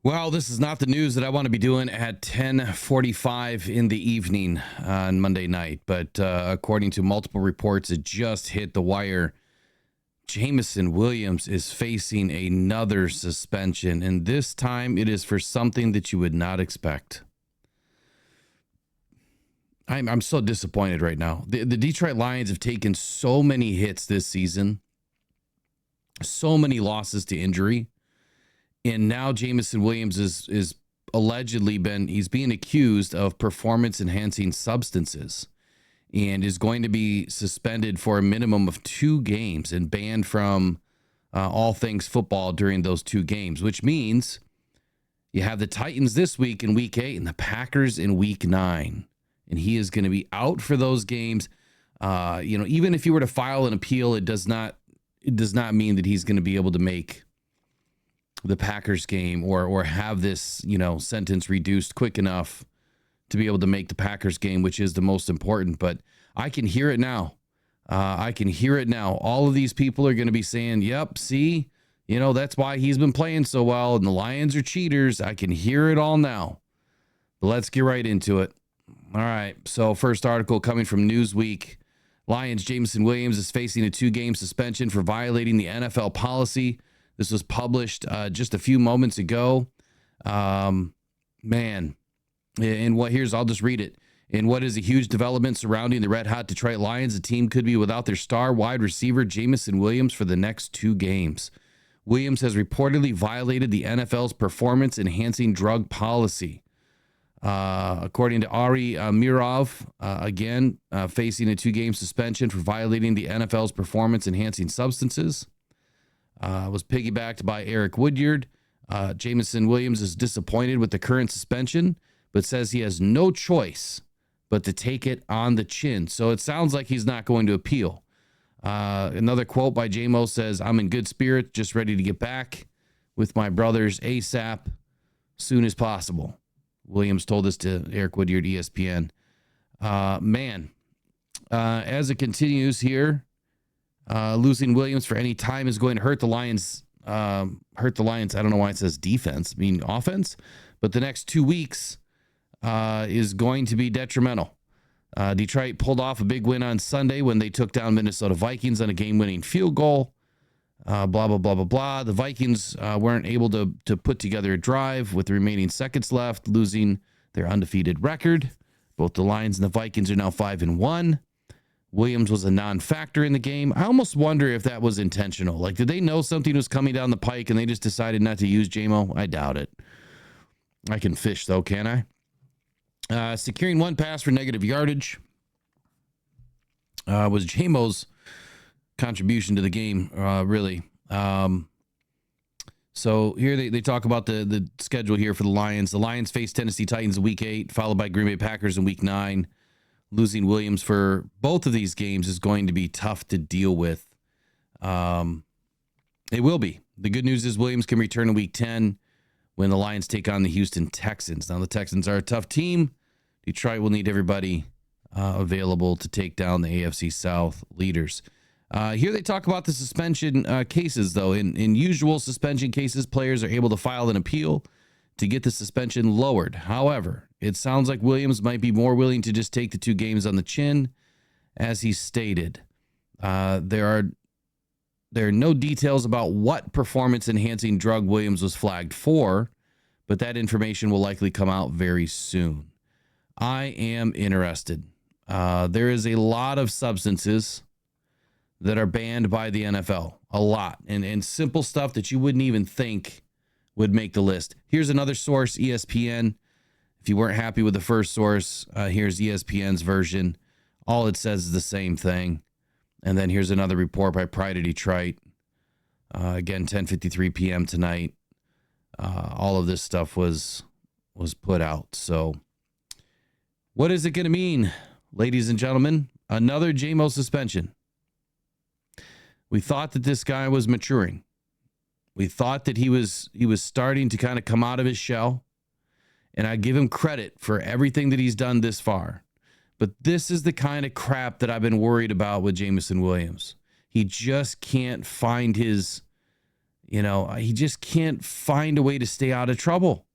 Well, this is not the news that I want to be doing at 10:45 in the evening on Monday night, but according to multiple reports, it just hit the wire. Jameson Williams is facing another suspension, and this time it is for something that you would not expect. I'm so disappointed right now. The Detroit Lions have taken so many hits this season, so many losses to injury. And now Jameson Williams is allegedly he's being accused of performance enhancing substances and is going to be suspended for a minimum of 2 games and banned from all things football during those 2 games, which means you have the Titans this week in week 8 and the Packers in week 9. And he is going to be out for those games. Even if you were to file an appeal, it does not mean that he's going to be able to make the Packers game or have this, sentence reduced quick enough to be able to make the Packers game, which is the most important. But I can hear it now. All of these people are going to be saying, yep, see, that's why he's been playing so well. And the Lions are cheaters. I can hear it all now. But let's get right into it. All right. So first article coming from Newsweek. Lions Jameson Williams is facing a 2-game suspension for violating the NFL policy. This was published just a few moments ago. I'll just read it. In what is a huge development surrounding the red-hot Detroit Lions, the team could be without their star wide receiver, Jameson Williams, for the next 2 games. Williams has reportedly violated the NFL's performance-enhancing drug policy. According to Ari Mirov, facing a 2-game suspension for violating the NFL's performance-enhancing substances. Was piggybacked by Eric Woodyard. Jameson Williams is disappointed with the current suspension, but says he has no choice but to take it on the chin. So it sounds like he's not going to appeal. Another quote by JMO says, "I'm in good spirit, just ready to get back with my brothers ASAP, soon as possible." Williams told this to Eric Woodyard, ESPN. As it continues here, losing Williams for any time is going to hurt the Lions. I don't know why it says defense, offense. But the next 2 weeks is going to be detrimental. Detroit pulled off a big win on Sunday when they took down Minnesota Vikings on a game-winning field goal. Blah, blah, blah, blah, blah. The Vikings weren't able to put together a drive with the remaining seconds left, losing their undefeated record. Both the Lions and the Vikings are now 5-1. Williams was a non-factor in the game. I almost wonder if that was intentional. Like, did they know something was coming down the pike and they just decided not to use JMO? I doubt it. I can fish, though, can I? Securing 1 pass for negative yardage was JMO's contribution to the game, really. So here they talk about the schedule here for the Lions. The Lions face Tennessee Titans in week 8, followed by Green Bay Packers in week 9. Losing Williams for both of these games is going to be tough to deal with. It will be. The good news is Williams can return in week 10 when the Lions take on the Houston Texans. Now, the Texans are a tough team. Detroit will need everybody available to take down the AFC South leaders. Here they talk about the suspension cases, though. In usual suspension cases, players are able to file an appeal to get the suspension lowered. However, it sounds like Williams might be more willing to just take the 2 games on the chin, as he stated. There are no details about what performance-enhancing drug Williams was flagged for, but that information will likely come out very soon. I am interested. There is a lot of substances that are banned by the NFL. A lot. And simple stuff that you wouldn't even think would make the list. Here's another source, ESPN. If you weren't happy with the first source, here's ESPN's version. All it says is the same thing. And then here's another report by Pride of Detroit. Again, 10:53 p.m. tonight. All of this stuff was put out. So what is it going to mean, ladies and gentlemen? Another JMO suspension. We thought that this guy was maturing. We thought that he was starting to kind of come out of his shell. And I give him credit for everything that he's done this far. But this is the kind of crap that I've been worried about with Jameson Williams. He just can't find his He just can't find a way to stay out of trouble.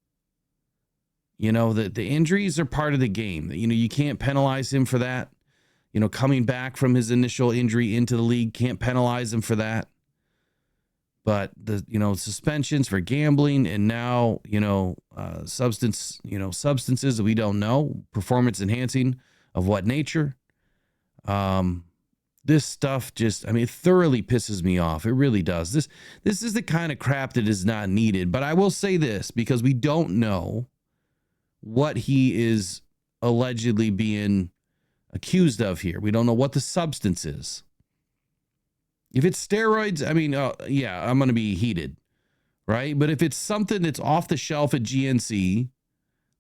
The injuries are part of the game. You can't penalize him for that. Coming back from his initial injury into the league, can't penalize him for that. But the suspensions for gambling and now substances that we don't know, performance enhancing of what nature. This stuff it thoroughly pisses me off. It really does. This is the kind of crap that is not needed. But I will say this, because we don't know what he is allegedly being accused of here. We don't know what the substance is. If it's steroids, I'm going to be heated, right? But if it's something that's off the shelf at GNC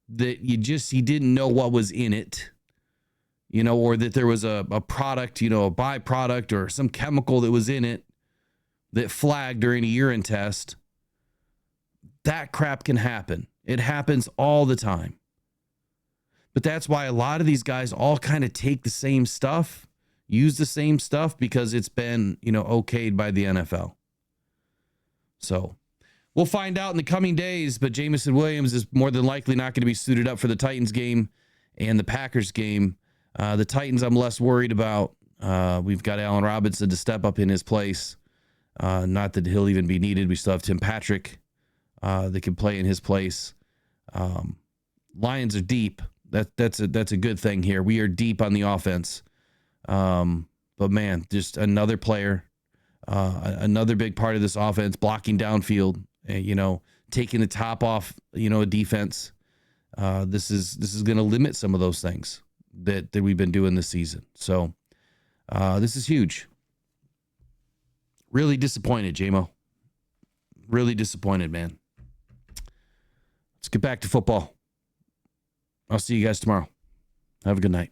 that he didn't know what was in it, or that there was a product, a byproduct or some chemical that was in it that flagged during a urine test, that crap can happen. It happens all the time. But that's why a lot of these guys all kind of take the same stuff, use the same stuff, because it's been, okayed by the NFL. So we'll find out in the coming days, but Jameson Williams is more than likely not going to be suited up for the Titans game and the Packers game. The Titans I'm less worried about. We've got Allen Robinson to step up in his place. Not that he'll even be needed. We still have Tim Patrick that can play in his place. Lions are deep. That's a good thing here. We are deep on the offense. But man, just another player, another big part of this offense, blocking downfield, taking the top off, a defense. This is going to limit some of those things that we've been doing this season. So this is huge. Really disappointed, JMO. Really disappointed, man. Let's get back to football. I'll see you guys tomorrow. Have a good night.